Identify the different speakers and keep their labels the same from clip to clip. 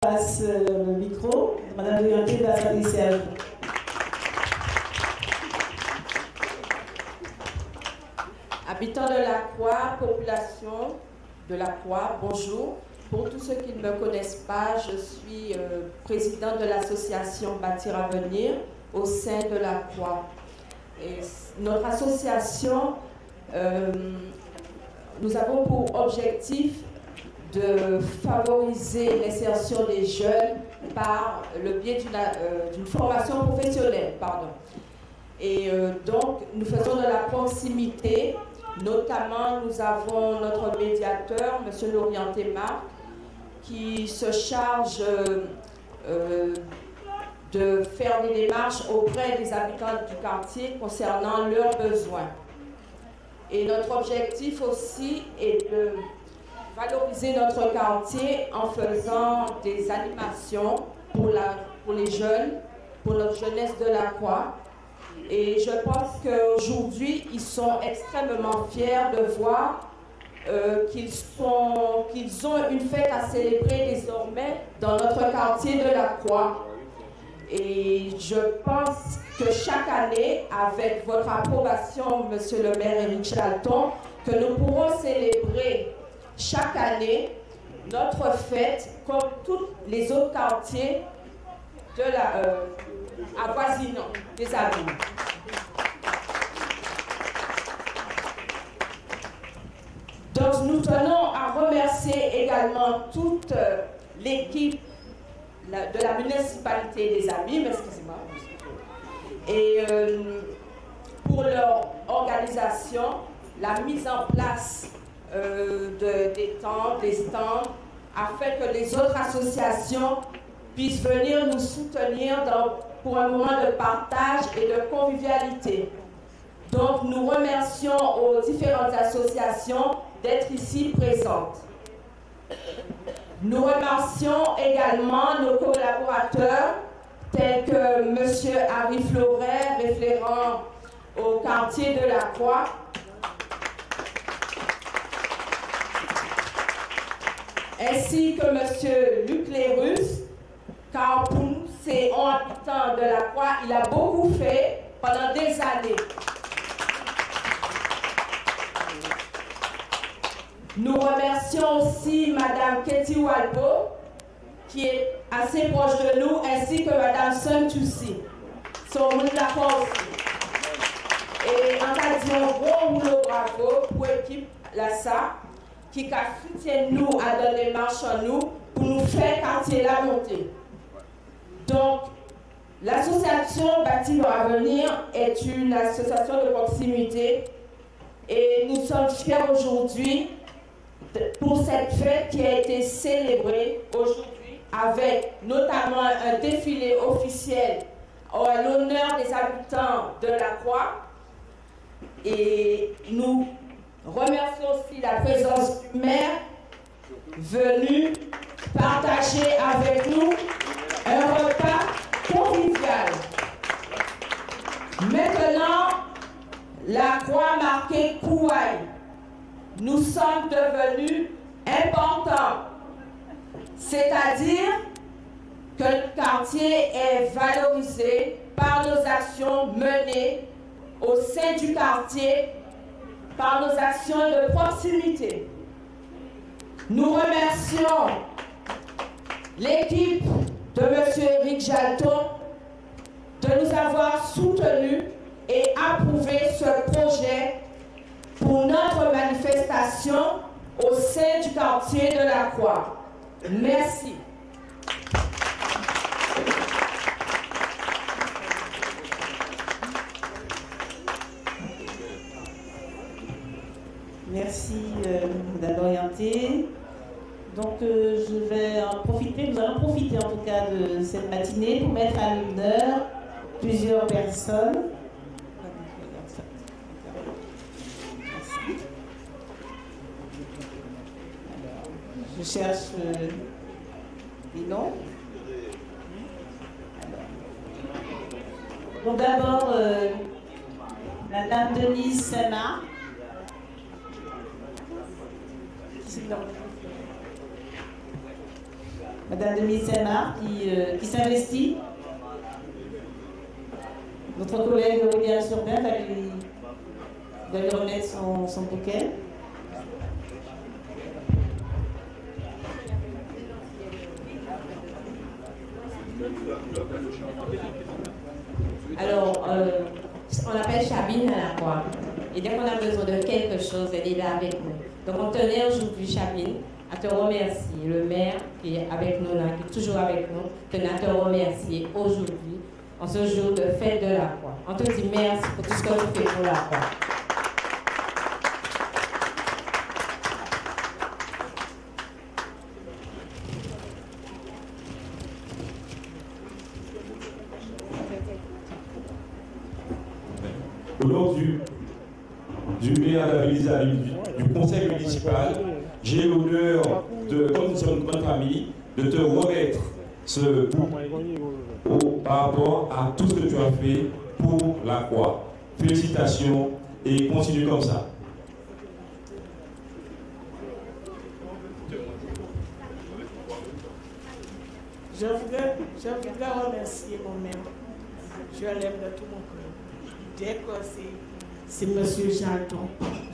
Speaker 1: passe le micro. Madame Léontine va s'adresser à vous.
Speaker 2: Habitants de la Croix, population de la Croix, bonjour. Pour tous ceux qui ne me connaissent pas, je suis présidente de l'association Bâtir Avenir au sein de la Croix. Et notre association, nous avons pour objectif de favoriser l'insertion des jeunes par le biais d'une formation professionnelle. Et donc, nous faisons de la proximité. Notamment, nous avons notre médiateur, M. Lorienté Marc, qui se charge de faire des démarches auprès des habitants du quartier concernant leurs besoins. Et notre objectif aussi est de valoriser notre quartier en faisant des animations pour les jeunes, pour notre jeunesse de la Croix. Et je pense qu'aujourd'hui, ils sont extrêmement fiers de voir qu'ils ont une fête à célébrer désormais dans notre quartier de la Croix. Et je pense que chaque année, avec votre approbation, Monsieur le maire Éric Chalton, que nous pourrons célébrer chaque année notre fête comme tous les autres quartiers de avoisinants des Amis. Donc nous tenons à remercier également toute l'équipe de la municipalité des Amis, excusez-moi, et pour leur organisation, la mise en place des stands, afin que les autres associations puissent venir nous soutenir pour un moment de partage et de convivialité. Donc nous remercions aux différentes associations d'être ici présentes. Nous remercions également nos collaborateurs tels que M. Harry Floret, référent au quartier de la Croix, ainsi que M. Luc Lérus, car pour nous, c'est un habitant de la Croix, il a beaucoup fait pendant des années. Nous remercions aussi Mme Ketty Walbo, qui est assez proche de nous, ainsi que Mme Sun Tussi. Sont de la Croix aussi. Et en cas de gros rouleau bravo pour l'équipe LASA, qui soutient nous à donner marche en nous pour nous faire quartier la montée. Donc, l'association Bâtir Avenir est une association de proximité et nous sommes fiers aujourd'hui pour cette fête qui a été célébrée aujourd'hui avec notamment un défilé officiel à l'honneur des habitants de la Croix. Et nous remercions aussi la présence du maire venu partager avec nous un repas convivial. Maintenant, la Croix marquée Kouaï. Nous sommes devenus importants. C'est-à-dire que le quartier est valorisé par nos actions menées au sein du quartier, par nos actions de proximité. Nous remercions l'équipe de M. Éric Chalton de nous avoir soutenus et approuvé ce projet pour notre manifestation au sein du quartier de la Croix. Merci.
Speaker 1: Merci, Mme Lorienté. Donc, je vais en profiter, nous allons profiter en tout cas de cette matinée pour mettre à l'honneur plusieurs personnes. Je cherche les noms. Donc d'abord, Madame Denise Sena. Madame Denise Saint-Marc qui s'investit. Notre collègue William Surdin va lui remettre son bouquet.
Speaker 2: Alors, on appelle Chabine à la croix. Et dès qu'on a besoin de quelque chose, elle est là avec nous. Donc on tenait aujourd'hui, Chabine, à te remercier. Le maire qui est avec nous là, qui est toujours avec nous, tenait à te remercier aujourd'hui, en ce jour de fête de la croix. On te dit merci pour tout ce que tu fais pour la croix.
Speaker 3: Au nom du maire de la ville du conseil municipal, j'ai l'honneur, comme nous sommes une grande famille, de te remettre ce bout par rapport à tout ce que tu as fait pour la croix. Félicitations et continue comme ça.
Speaker 4: Je voudrais remercier mon maire. Je l'aime de tout mon cœur. Dès que c'est M. Jalton,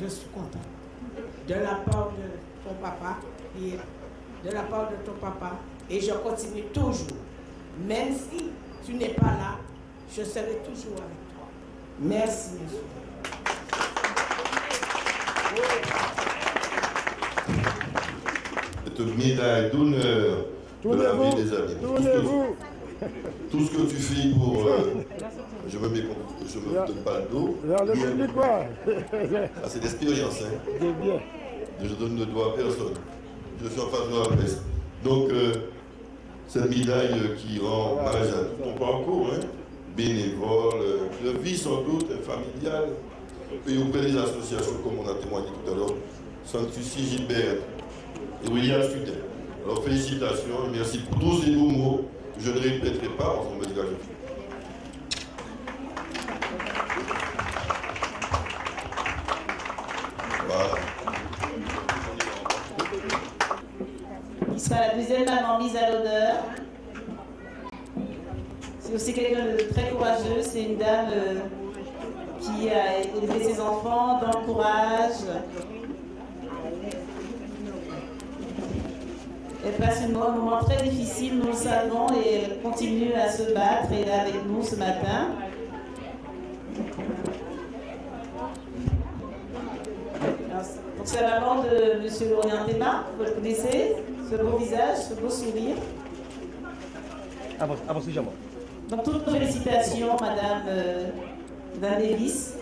Speaker 4: je suis content. De la part de ton papa et de la part de ton papa. Et je continue toujours. Même si tu n'es pas là, je serai toujours avec toi. Merci, monsieur.
Speaker 5: Cette médaille d'honneur de la vie des amis. Tout ce que tu fais pour... je me donne pas le dos. C'est l'expérience. Hein. Je donne le doigt à personne. Je suis en face de la presse. Donc, cette médaille qui rend hommage à tout ton parcours, hein, bénévole, de vie sans doute, familiale, et auprès des associations, comme on a témoigné tout à l'heure, Sanctusi Gilbert et William Surdin. Alors félicitations et merci pour tous ces beaux mots. Je ne répéterai pas, parce qu'on me dit que je fais. Voilà.
Speaker 1: Il sera la deuxième maman mise à l'honneur. C'est aussi quelqu'un de très courageux. C'est une dame qui a élevé ses enfants dans le courage. Elle passe un moment très difficile, nous le savons, et elle continue à se battre. Elle est là avec nous ce matin. Donc c'est la maman de M. Laurent Théma, vous le connaissez, ce beau visage, ce beau sourire. Donc toutes nos félicitations, Madame Davis.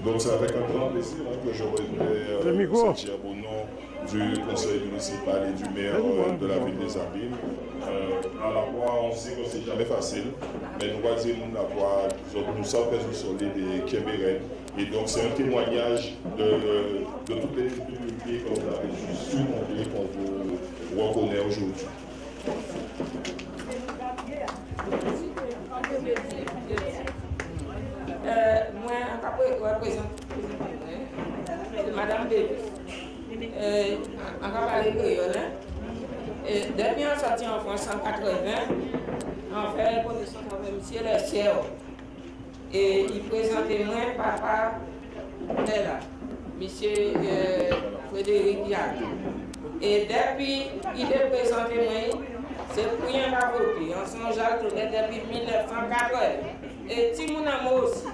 Speaker 6: Donc c'est avec un grand plaisir que je voudrais sentir au nom du conseil municipal et du maire de la ville des Abîmes. À la fois, on sait que c'est jamais facile, mais nous voyons nous la voix, nous sommes du soleil des Kémérènes. Et donc c'est un témoignage de toutes les difficultés que vous avez surmontées qu'on vous reconnaît aujourd'hui.
Speaker 7: Moi, je représente Madame Davis. On va parler créole. Depuis on sorti en France en 80, on fait une connaissance avec M. Lessier. Et il présentait moi, papa, là, M. Frédéric Diac. Et depuis il est présenté moi, c'est pour rien pas voter. On s'en jette depuis 1980. Et Timoun Amo aussi.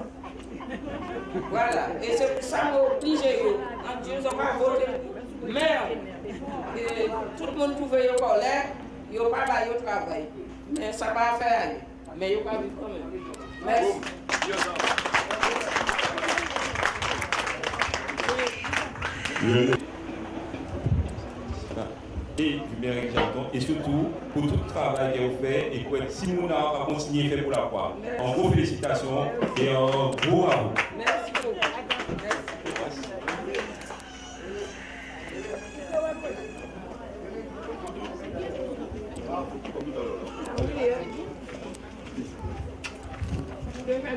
Speaker 7: Voilà. Et c'est pour ça que je obligé. On dit qu'ils n'ont pas voté. Mais tout le monde pouvait y colère, ils n'ont pas là, ils travaillent. Mais ça va faire. Mais ils n'ont pas vu quand même. Merci.
Speaker 3: Et du maire Jalton, et surtout pour tout le travail qu'elle fait et pour être si nous va continuer à faire pour la croix. En gros félicitations et en gros bravo.
Speaker 7: Merci beaucoup.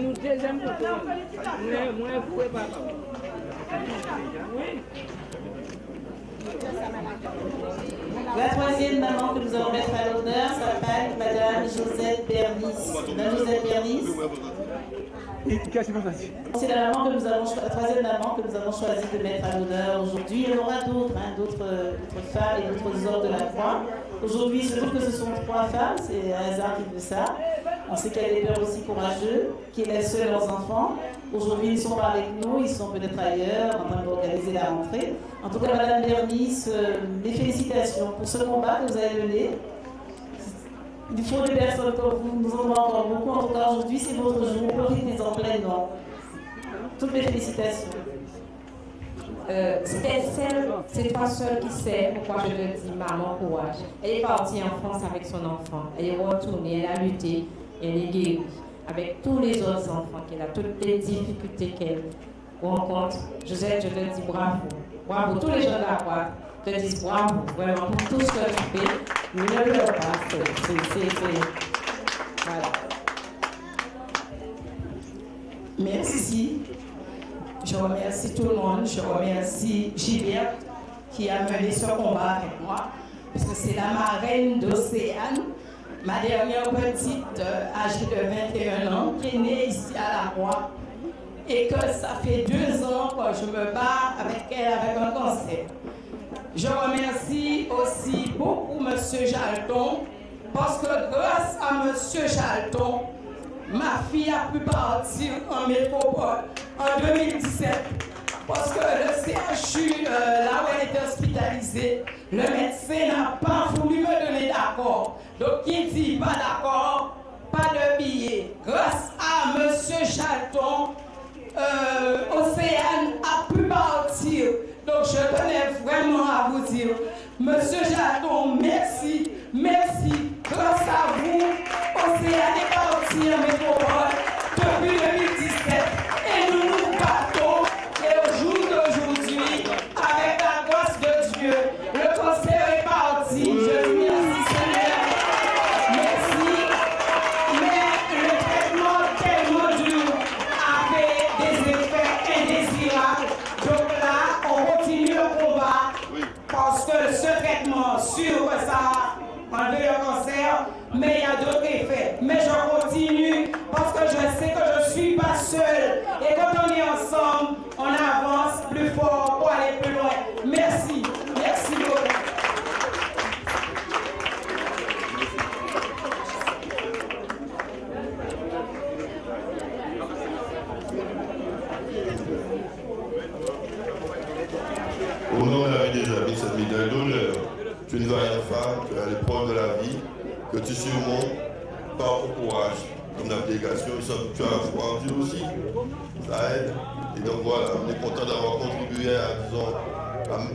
Speaker 4: Nous deuxième photo. Moi, vous pouvez pas.
Speaker 1: La troisième maman que nous allons mettre à l'honneur s'appelle Madame Josette Bernis. Madame Josette Bernis. C'est la troisième maman que nous avons choisi de mettre à l'honneur aujourd'hui. Il y en aura d'autres femmes et d'autres hommes de la croix. Aujourd'hui, il se trouve que ce sont 3 femmes, c'est un hasard qui veut ça. On sait qu'il y a des pères aussi courageux qui laissent seuls leurs enfants. Aujourd'hui, ils ne sont pas avec nous, ils sont peut-être ailleurs, en train d'organiser la rentrée. En tout cas, Madame Bernis, mes félicitations pour ce combat que vous avez mené. Il faut des personnes comme vous, nous en avons encore beaucoup. En tout cas, aujourd'hui, c'est votre jour, profitez-en pleinement. Toutes mes félicitations.
Speaker 8: C'était c'est toi seule qui sait pourquoi je te dis maman courage. Elle est partie en France avec son enfant. Elle est retournée, elle a lutté, elle est guérie. Avec tous les autres enfants qu'elle a, toutes les difficultés qu'elle rencontre. Josette, je te dis bravo. Bravo. Tous les gens de la croix te disent bravo, vraiment, pour tout ce que tu fais. Ne pleure pas. Voilà.
Speaker 4: Merci. Je remercie tout le monde. Je remercie Gilbert qui a mené ce combat avec moi. Parce que c'est la marraine d'Océane, ma dernière petite âgée de 21 ans, qui est née ici à la Croix. Et que ça fait 2 ans que je me bats avec elle avec un cancer. Je remercie aussi beaucoup M. Jalton, parce que grâce à M. Jalton, ma fille a pu partir en métropole en 2017. Parce que le CHU, là où elle était hospitalisée, le médecin n'a pas voulu me donner d'accord. Donc, qui dit pas d'accord, pas de billet. Grâce à M. Jalton, Océane a pu partir. Donc, je tenais vraiment à vous dire, M. Jalton, merci, merci. Grâce à vous, Océane est partie en métropole depuis 2017. Et nous nous battons. Et au jour d'aujourd'hui, avec la grâce de Dieu, le cancer est parti. Je dis merci Seigneur. Merci. Mais le traitement tellement dur avait des effets indésirables. Donc là, on continue le combat. Parce que ce traitement, sûr que ça a enlevé le cancer, mais il y a d'autres effets. Mais je continue parce que je sais que je ne suis pas seule. Et quand on est ensemble, on avance plus fort pour aller plus loin. Merci. Merci beaucoup.
Speaker 5: Au nom de la vie des amis, cette médaille d'honneur, tu es une vaillante femme, tu as l'épreuve de la vie, que tu surmontes par ton courage. Comme l'abnégation, tu as la foi en Dieu aussi. Ça aide. Et donc voilà, on est content d'avoir contribué à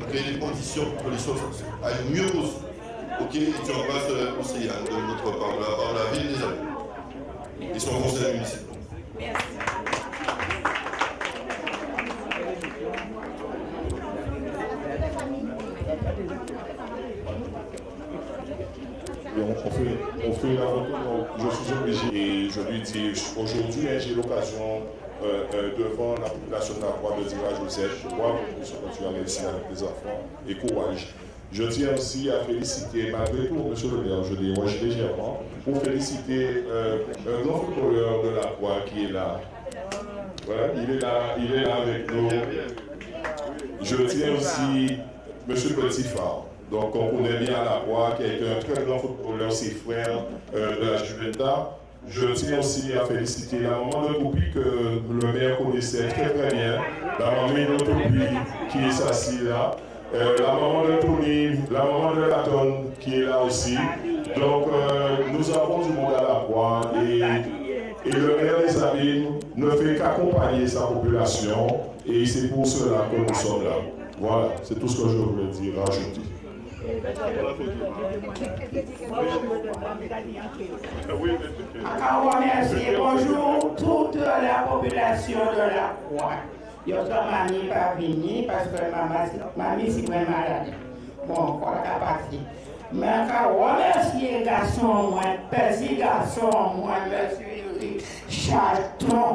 Speaker 5: créer les conditions pour que les choses aillent mieux aussi. Ok, et tu embrasses Océane de notre part, de la part de la ville des amis. Et son conseil municipal.
Speaker 4: Merci.
Speaker 6: On fait la photo, donc je suis obligé et je lui dis aujourd'hui j'ai l'occasion devant la population de la Croix de dire à Joseph, je vois ce que tu as réussi avec les enfants et courage. Je tiens aussi à féliciter, malgré tout, monsieur le maire, je dis moi je légèrement, pour féliciter un grand footballeur de la Croix qui est là. Voilà, il est là avec nous. Je tiens aussi monsieur Petit-Phare. Donc on connaît bien la Croix, qui a été un très grand footballeur, ses frères de la Juventus. Je tiens aussi à féliciter la maman de Toupi que le maire connaissait très très bien, la maman de Toupi qui est assise là, la maman de Tony, la maman de Laton qui est là aussi. Donc nous avons du monde à la Croix et le maire des Abîmes ne fait qu'accompagner sa population et c'est pour cela que nous sommes là. Voilà, c'est tout ce que je voulais dire, rajouter.
Speaker 4: Bonjour toute la population de la Croix. Je ne suis pas venue parce que ma mère est malade. Bon, on n'a pas fait. Mais je remercie les garçons, moi, petit garçon, moi, monsieur Jalton.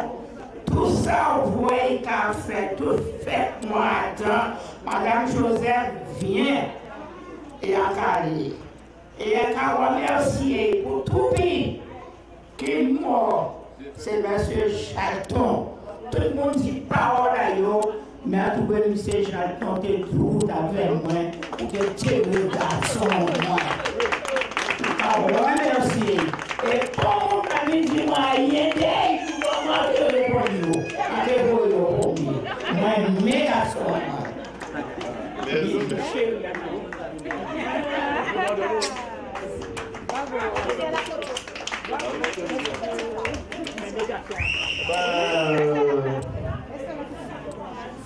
Speaker 4: Tout ça, vous voyez qu'a fait, tout fait, moi, Madame Joseph vient. et à Cali. Et à remercier pour tout le pays qui est mort, c'est M. Chalton. Tout le monde dit parole à eux, mais à tout le monde, M. Chalton, tu es tout avec moi, ou tu es le garçon, moi. Remercier. Et comme on a dit, moi, il y a des moments que je réponds, moi, mes garçons,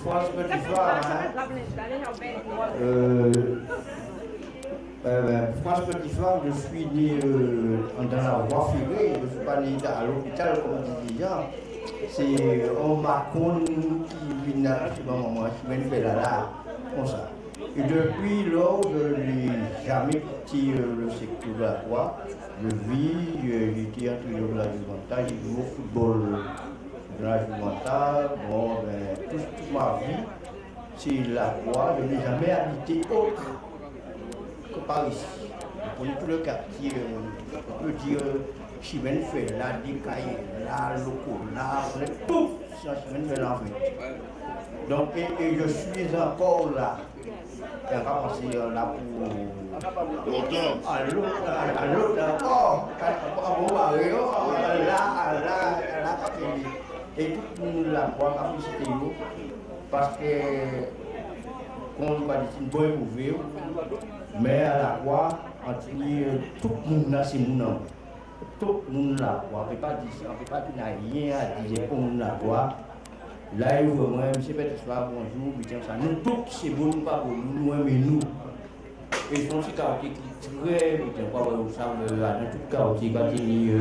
Speaker 9: France Petit Phare, France Petit Phare, je suis né dans la voie ferrée, je ne suis pas né à l'hôpital comme on dit déjà. C'est un Macron qui vient moi, je me fais là, comme ça. Et depuis lors, je n'ai jamais quitté le secteur de la Croix. Je vis, j'étais entraîneur de la Juventus, j'ai joué au football de la Juventus. Bon, toute ma vie, c'est la Croix. Je n'ai jamais habité autre que par ici. Pour tout le quartier, on peut dire Chimène fait là, Décaillé, là, Loco, là, tout ça, Chimène fait là en fait. Donc, et je suis encore là. Et on va passer là pour longtemps. À l'autre encore. Là, et tout le monde la voit, la félicité parce que, comme on va dire, c'est une bonne nouvelle, mais à la voix, tout le monde là, c'est mon nom. Tout le monde la voit, on ne peut pas dire ça, on ne peut pas qu'il n'y a rien à dire pour nous la voix. Là, il faut moi, M. Petitsoir, bonjour, nous tous, c'est bon, nous pas pour nous, mais nous. Et je pense que quartier qui est très, vous savez, dans tout quartier, quand il y a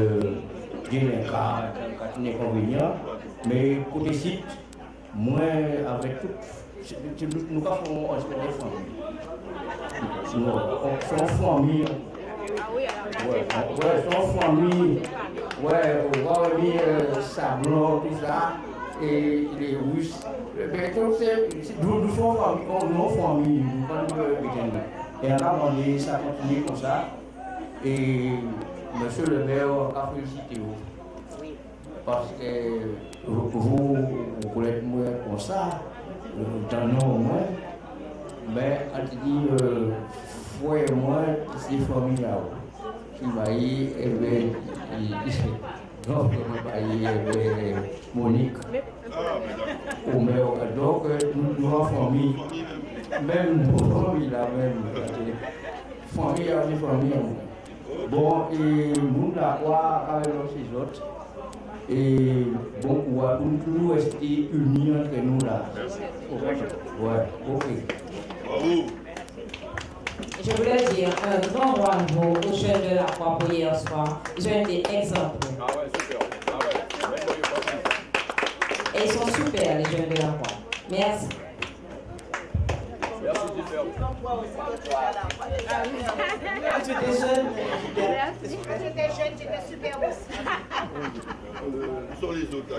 Speaker 9: des cas, quand il y a des inconvénients, mais côté site, moi, avec tout, nous avons un espèce de famille. Nous sommes famille. Ouais, sommes famille. Ouais, on va venir sablon, tout ça. Et les Russes, nous sommes famille, et alors ça continue comme ça. Et monsieur le maire a félicité vous. Parce que vous connaissez moi comme ça, dans nos moins, mais on dit, foi et moi, c'est familial. Qui va y aller, donc, Monique, donc nous avons famille, même nos familles la même, famille avec famille. Bon, et nous la voir avec nos autres, et bon, on va toujours rester unis entre nous là. Ouais, ok.
Speaker 8: Je voulais dire un grand bravo aux jeunes de la Croix pour hier soir. Ils ont été exemplaires.
Speaker 6: Ah ouais, super.
Speaker 8: Et ils sont super, les jeunes de la Croix. Merci.
Speaker 6: Merci, super.
Speaker 1: Quand tu étais jeune,
Speaker 10: Quand j'étais jeune, j'étais super aussi.
Speaker 5: Où sont les autres là?